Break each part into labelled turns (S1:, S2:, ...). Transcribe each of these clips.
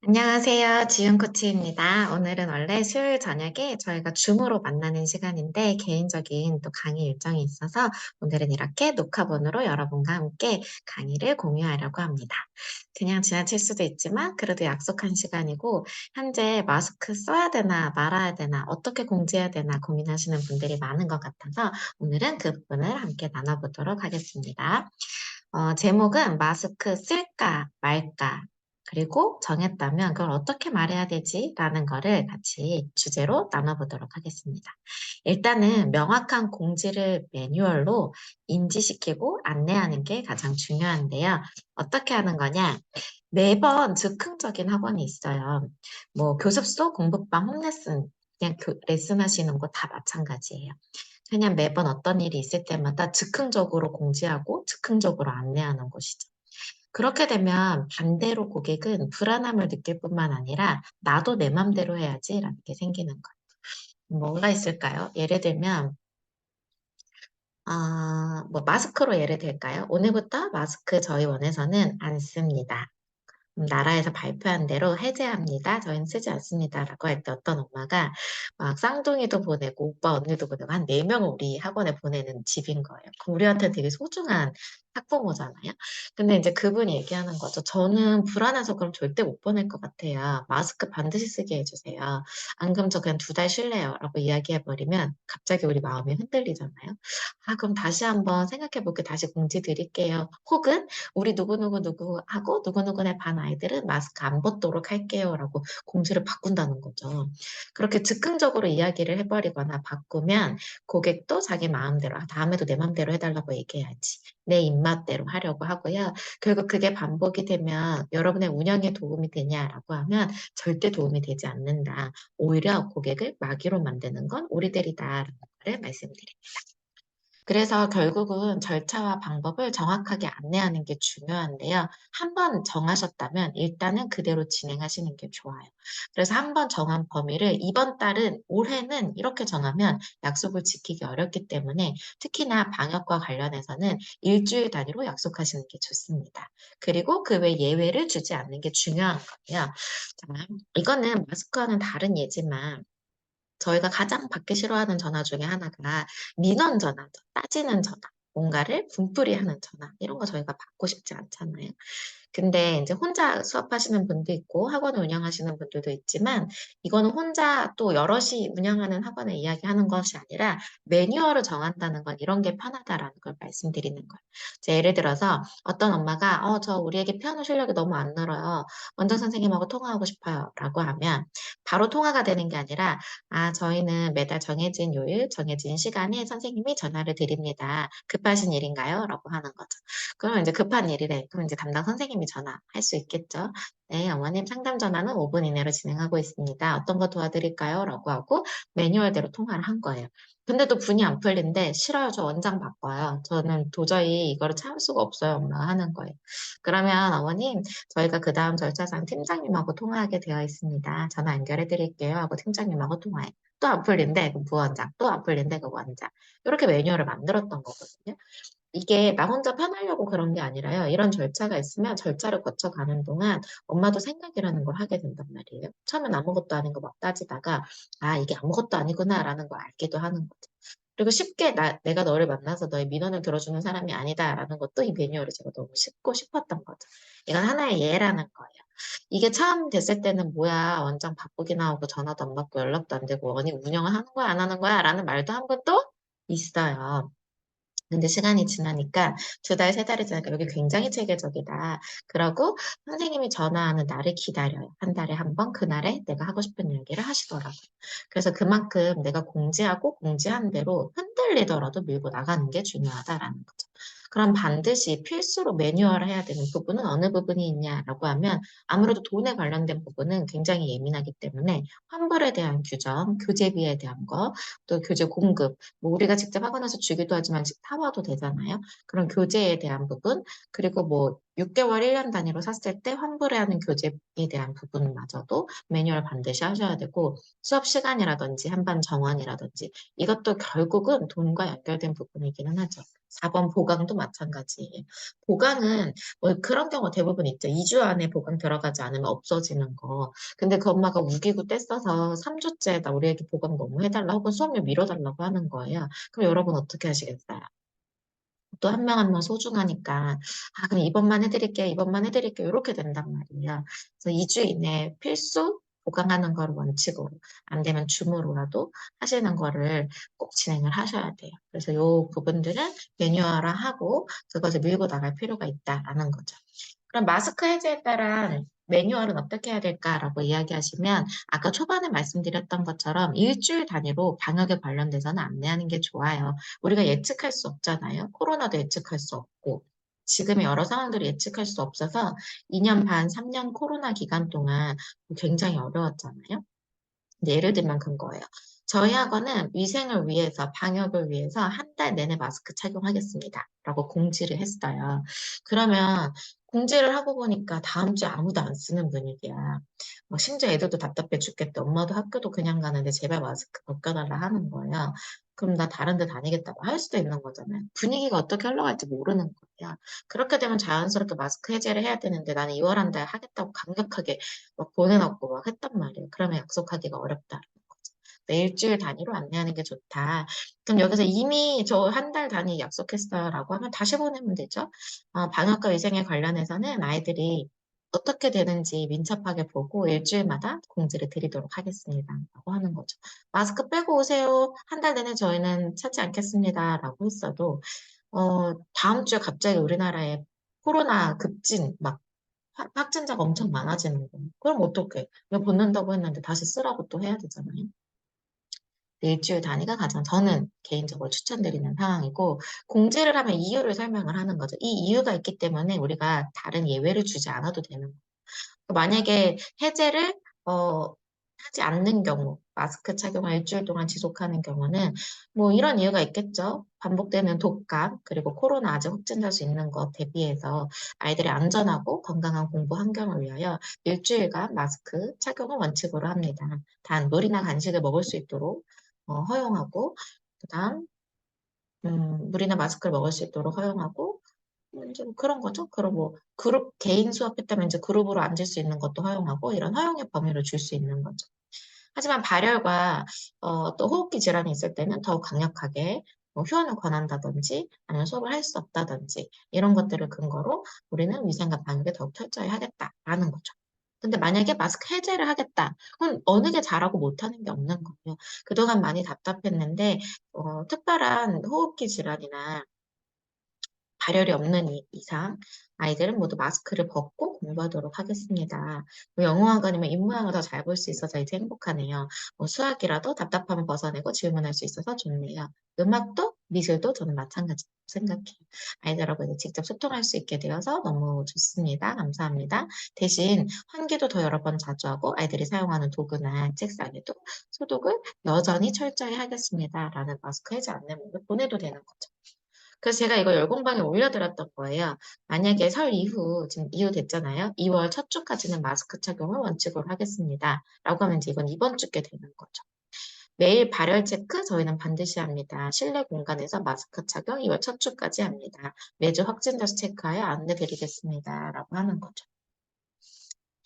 S1: 안녕하세요. 지윤 코치입니다. 오늘은 원래 수요일 저녁에 저희가 줌으로 만나는 시간인데 개인적인 또 강의 일정이 있어서 오늘은 이렇게 녹화본으로 여러분과 함께 강의를 공유하려고 합니다. 그냥 지나칠 수도 있지만 그래도 약속한 시간이고 현재 마스크 써야 되나 말아야 되나 어떻게 공지해야 되나 고민하시는 분들이 많은 것 같아서 오늘은 그 부분을 함께 나눠보도록 하겠습니다. 제목은 마스크 쓸까 말까 그리고 정했다면 그걸 어떻게 말해야 되지? 라는 거를 같이 주제로 나눠보도록 하겠습니다. 일단은 명확한 공지를 매뉴얼로 인지시키고 안내하는 게 가장 중요한데요. 어떻게 하는 거냐? 매번 즉흥적인 학원이 있어요. 뭐 교습소, 공부방, 홈레슨, 그냥 레슨 하시는 거 다 마찬가지예요. 그냥 매번 어떤 일이 있을 때마다 즉흥적으로 공지하고 즉흥적으로 안내하는 곳이죠. 그렇게 되면 반대로 고객은 불안함을 느낄 뿐만 아니라 나도 내 맘대로 해야지라는 게 생기는 거예요. 뭐가 있을까요? 예를 들면 뭐 마스크로 예를 들까요? 오늘부터 마스크 저희 원에서는 안 씁니다. 나라에서 발표한 대로 해제합니다. 저희는 쓰지 않습니다. 라고 할 때 어떤 엄마가 막 쌍둥이도 보내고 오빠 언니도 보내고 한 4명을 우리 학원에 보내는 집인 거예요. 그럼 우리한테 되게 소중한 학부모잖아요. 근데 이제 그분이 얘기하는 거죠. 저는 불안해서 그럼 절대 못 보낼 것 같아요. 마스크 반드시 쓰게 해주세요. 안 그럼 저 그냥 2달 쉴래요. 라고 이야기해버리면 갑자기 우리 마음이 흔들리잖아요. 그럼 다시 한번 생각해볼게 다시 공지 드릴게요. 혹은 우리 누구누구누구하고 누구누구네 반 아이들은 마스크 안 벗도록 할게요라고 공지를 바꾼다는 거죠. 그렇게 즉흥적으로 이야기를 해버리거나 바꾸면 고객도 자기 마음대로 다음에도 내 마음대로 해달라고 얘기해야지. 내 입맛대로 하려고 하고요. 결국 그게 반복이 되면 여러분의 운영에 도움이 되냐라고 하면 절대 도움이 되지 않는다. 오히려 고객을 마귀로 만드는 건 우리들이다라는 걸 말씀드립니다. 그래서 결국은 절차와 방법을 정확하게 안내하는 게 중요한데요. 한번 정하셨다면 일단은 그대로 진행하시는 게 좋아요. 그래서 한번 정한 범위를 이번 달은 올해는 이렇게 정하면 약속을 지키기 어렵기 때문에 특히나 방역과 관련해서는 일주일 단위로 약속하시는 게 좋습니다. 그리고 그 외 예외를 주지 않는 게 중요한 거예요. 자, 이거는 마스크와는 다른 예지만 저희가 가장 받기 싫어하는 전화 중에 하나가 민원 전화죠. 따지는 전화. 뭔가를 분풀이하는 전화. 이런 거 저희가 받고 싶지 않잖아요. 근데 이제 혼자 수업하시는 분도 있고 학원을 운영하시는 분들도 있지만 이거는 혼자 또 여럿이 운영하는 학원을 이야기하는 것이 아니라 매뉴얼을 정한다는 건 이런 게 편하다라는 걸 말씀드리는 거예요. 예를 들어서 어떤 엄마가 저 우리에게 피아노 실력이 너무 안 늘어요. 원장 선생님하고 통화하고 싶어요. 라고 하면 바로 통화가 되는 게 아니라 저희는 매달 정해진 요일, 정해진 시간에 선생님이 전화를 드립니다. 급하신 일인가요? 라고 하는 거죠. 그러면 이제 급한 일이래. 그럼 이제 담당 선생님이 전화할 수 있겠죠. 네, 어머님 상담 전화는 5분 이내로 진행하고 있습니다. 어떤 거 도와드릴까요? 라고 하고 매뉴얼대로 통화를 한 거예요. 근데도 분이 안 풀린데 싫어요. 저 원장 바빠요. 저는 도저히 이거를 참을 수가 없어요. 엄마가 하는 거예요. 그러면 어머님 저희가 그 다음 절차상 팀장님하고 통화하게 되어 있습니다. 전화 연결해 드릴게요. 하고 팀장님하고 통화해. 또 안 풀린대. 그 부원장. 또 안 풀린대. 그 원장. 이렇게 매뉴얼을 만들었던 거거든요. 이게 나 혼자 편하려고 그런 게 아니라요. 이런 절차가 있으면 절차를 거쳐가는 동안 엄마도 생각이라는 걸 하게 된단 말이에요. 처음엔 아무것도 아닌 거 막 따지다가 이게 아무것도 아니구나라는 걸 알기도 하는 거죠. 그리고 쉽게 내가 너를 만나서 너의 민원을 들어주는 사람이 아니다라는 것도 이 매뉴얼을 제가 너무 쉽고 싶었던 거죠. 이건 하나의 예라는 거예요. 이게 처음 됐을 때는 뭐야 원장 바쁘게 나오고 전화도 안 받고 연락도 안 되고 언니 운영을 하는 거야 안 하는 거야 라는 말도 한 번 또 있어요. 근데 시간이 지나니까 2달, 3달이 지나니까 여기 굉장히 체계적이다. 그러고 선생님이 전화하는 날을 기다려요. 한 달에 한 번 그날에 내가 하고 싶은 얘기를 하시더라고요. 그래서 그만큼 내가 공지하고 공지한 대로 흔들리더라도 밀고 나가는 게 중요하다라는 거죠. 그럼 반드시 필수로 매뉴얼을 해야 되는 부분은 어느 부분이 있냐라고 하면 아무래도 돈에 관련된 부분은 굉장히 예민하기 때문에 환불에 대한 규정, 교재비에 대한 거, 또 교재 공급, 뭐 우리가 직접 학원에서 주기도 하지만 사와도 되잖아요. 그런 교재에 대한 부분, 그리고 뭐 6개월, 1년 단위로 샀을 때 환불해야 하는 교재에 대한 부분마저도 매뉴얼 반드시 하셔야 되고 수업 시간이라든지 한반 정원이라든지 이것도 결국은 돈과 연결된 부분이기는 하죠. 4번 보강도 마찬가지예요. 보강은 뭐 그런 경우 대부분 있죠. 2주 안에 보강 들어가지 않으면 없어지는 거. 근데 그 엄마가 우기고 떼써서 3주째 나 우리 애기 보강 너무 해달라 혹은 수업료 밀어달라고 하는 거예요. 그럼 여러분 어떻게 하시겠어요? 또 한 명 한 명 소중하니까 아 그럼 이번만 해드릴게 이번만 해드릴게 이렇게 된단 말이에요. 그래서 2주 이내 필수 보강하는 걸 원칙으로 안 되면 줌으로라도 하시는 거를 꼭 진행을 하셔야 돼요. 그래서 요 부분들은 매뉴얼화하고 그것을 밀고 나갈 필요가 있다라는 거죠. 그럼 마스크 해제에 따른 매뉴얼은 어떻게 해야 될까라고 이야기하시면 아까 초반에 말씀드렸던 것처럼 일주일 단위로 방역에 관련돼서는 안내하는 게 좋아요. 우리가 예측할 수 없잖아요. 코로나도 예측할 수 없고 지금의 여러 상황들을 예측할 수 없어서 2년 반, 3년 코로나 기간 동안 굉장히 어려웠잖아요. 근데 예를 들면 그거예요. 저희 학원은 위생을 위해서, 방역을 위해서 한 달 내내 마스크 착용하겠습니다. 라고 공지를 했어요. 그러면 공지를 하고 보니까 다음 주에 아무도 안 쓰는 분위기야. 심지어 애들도 답답해 죽겠다. 엄마도 학교도 그냥 가는데 제발 마스크 벗겨달라 하는 거예요. 그럼 나 다른 데 다니겠다고 할 수도 있는 거잖아요. 분위기가 어떻게 흘러갈지 모르는 거예요. 그렇게 되면 자연스럽게 마스크 해제를 해야 되는데 나는 2월 한 달 하겠다고 강력하게 막 보내놓고 막 했단 말이에요. 그러면 약속하기가 어렵다는 거죠. 일주일 단위로 안내하는 게 좋다. 그럼 여기서 이미 저 한 달 단위 약속했어요라고 하면 다시 보내면 되죠. 방역과 위생에 관련해서는 아이들이 어떻게 되는지 민첩하게 보고 일주일마다 공지를 드리도록 하겠습니다. 라고 하는 거죠. 마스크 빼고 오세요. 한 달 내내 저희는 찾지 않겠습니다. 라고 했어도, 다음 주에 갑자기 우리나라에 코로나 급진, 막 확진자가 엄청 많아지는 거. 그럼 어떡해? 왜 벗는다고 했는데 다시 쓰라고 또 해야 되잖아요. 일주일 단위가 가장 저는 개인적으로 추천드리는 상황이고, 공지를 하면 이유를 설명을 하는 거죠. 이 이유가 있기 때문에 우리가 다른 예외를 주지 않아도 되는 거예요. 만약에 해제를 하지 않는 경우, 마스크 착용을 일주일 동안 지속하는 경우는 뭐 이런 이유가 있겠죠. 반복되는 독감, 그리고 코로나 아직 확진될 수 있는 것 대비해서 아이들의 안전하고 건강한 공부 환경을 위하여 일주일간 마스크 착용을 원칙으로 합니다. 단 물이나 간식을 먹을 수 있도록 허용하고, 그다음 물이나 마스크를 먹을 수 있도록 허용하고, 이제 뭐 그런 거죠. 그리고 뭐 그룹 개인 수업했다면 이제 그룹으로 앉을 수 있는 것도 허용하고 이런 허용의 범위를 줄 수 있는 거죠. 하지만 발열과 또 호흡기 질환이 있을 때는 더욱 강력하게 뭐 휴원을 권한다든지 아니면 수업을 할 수 없다든지 이런 것들을 근거로 우리는 위생과 방역에 더욱 철저히 하겠다라는 거죠. 근데 만약에 마스크 해제를 하겠다. 그럼 어느 게 잘하고 못하는 게 없는 거예요. 그동안 많이 답답했는데 특별한 호흡기 질환이나 발열이 없는 이상 아이들은 모두 마스크를 벗고 공부하도록 하겠습니다. 뭐 영어학원이면 입모양을 더 잘 볼 수 있어서 이제 행복하네요. 뭐 수학이라도 답답함을 벗어내고 질문할 수 있어서 좋네요. 음악도 미술도 저는 마찬가지라고 생각해요. 아이들하고 이제 직접 소통할 수 있게 되어서 너무 좋습니다. 감사합니다. 대신 환기도 더 여러 번 자주 하고 아이들이 사용하는 도구나 책상에도 소독을 여전히 철저히 하겠습니다. 라는 마스크 해제 안내문을 보내도 되는 거죠. 그래서 제가 이거 열공방에 올려드렸던 거예요. 만약에 설 이후, 지금 이후 됐잖아요. 2월 첫 주까지는 마스크 착용을 원칙으로 하겠습니다. 라고 하면 이제 이건 이번 주께 되는 거죠. 매일 발열 체크 저희는 반드시 합니다. 실내 공간에서 마스크 착용 2월 첫 주까지 합니다. 매주 확진자 수 체크하여 안내 드리겠습니다. 라고 하는 거죠.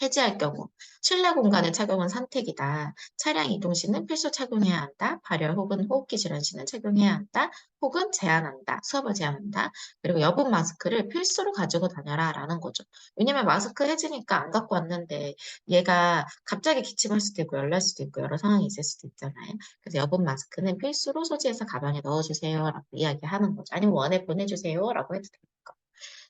S1: 해제할 경우 실내 공간의 착용은 선택이다. 차량 이동 시는 필수 착용해야 한다. 발열 혹은 호흡기 질환 시는 착용해야 한다. 혹은 제한한다. 수업을 제한한다. 그리고 여분 마스크를 필수로 가지고 다녀라 라는 거죠. 왜냐면 마스크 해지니까 안 갖고 왔는데 얘가 갑자기 기침할 수도 있고 열날 수도 있고 여러 상황이 있을 수도 있잖아요. 그래서 여분 마스크는 필수로 소지해서 가방에 넣어주세요 라고 이야기하는 거죠. 아니면 원에 보내주세요 라고 해도 되는 거.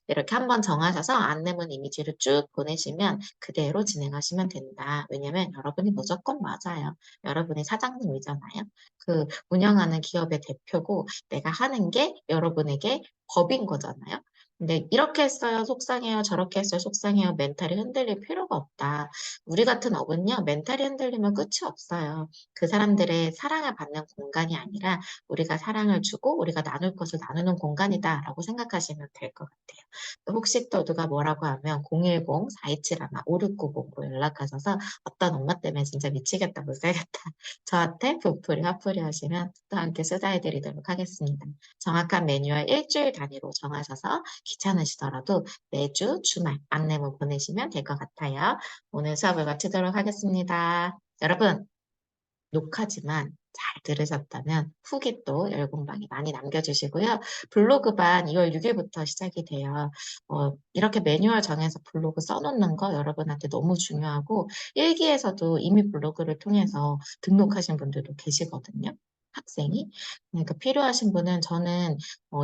S1: 이렇게 한번 정하셔서 안내문 이미지를 쭉 보내시면 그대로 진행하시면 된다. 왜냐면 여러분이 무조건 맞아요. 여러분이 사장님이잖아요. 그 운영하는 기업의 대표고 내가 하는 게 여러분에게 법인 거잖아요. 근데 "이렇게 했어요. 속상해요. 저렇게 했어요. 속상해요." 멘탈이 흔들릴 필요가 없다. 우리 같은 업은요, 멘탈이 흔들리면 끝이 없어요. 그 사람들의 사랑을 받는 공간이 아니라 우리가 사랑을 주고 우리가 나눌 것을 나누는 공간이다라고 생각하시면 될 것 같아요. 또 혹시 또 누가 뭐라고 하면 010-427-5690으로 연락하셔서 "어떤 엄마 때문에 진짜 미치겠다. 못 살겠다." 저한테 부풀이 화풀이 하시면 또 함께 수다해 드리도록 하겠습니다. 정확한 매뉴얼 1주일 단위로 정하셔서 귀찮으시더라도 매주 주말 안내문 보내시면 될 것 같아요. 오늘 수업을 마치도록 하겠습니다. 여러분, 녹화지만 잘 들으셨다면 후기 또 열공방에 많이 남겨주시고요. 블로그반 2월 6일부터 시작이 돼요. 이렇게 매뉴얼 정해서 블로그 써놓는 거 여러분한테 너무 중요하고, 일기에서도 이미 블로그를 통해서 등록하신 분들도 계시거든요. 학생이. 그러니까 필요하신 분은, 저는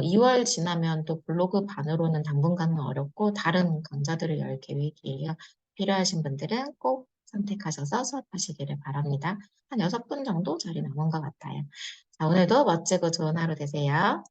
S1: 2월 지나면 또 블로그 반으로는 당분간은 어렵고 다른 강좌들을 열 계획이에요. 필요하신 분들은 꼭 선택하셔서 수업하시기를 바랍니다. 한 6분 정도 자리 남은 것 같아요. 자, 오늘도 멋지고 좋은 하루 되세요.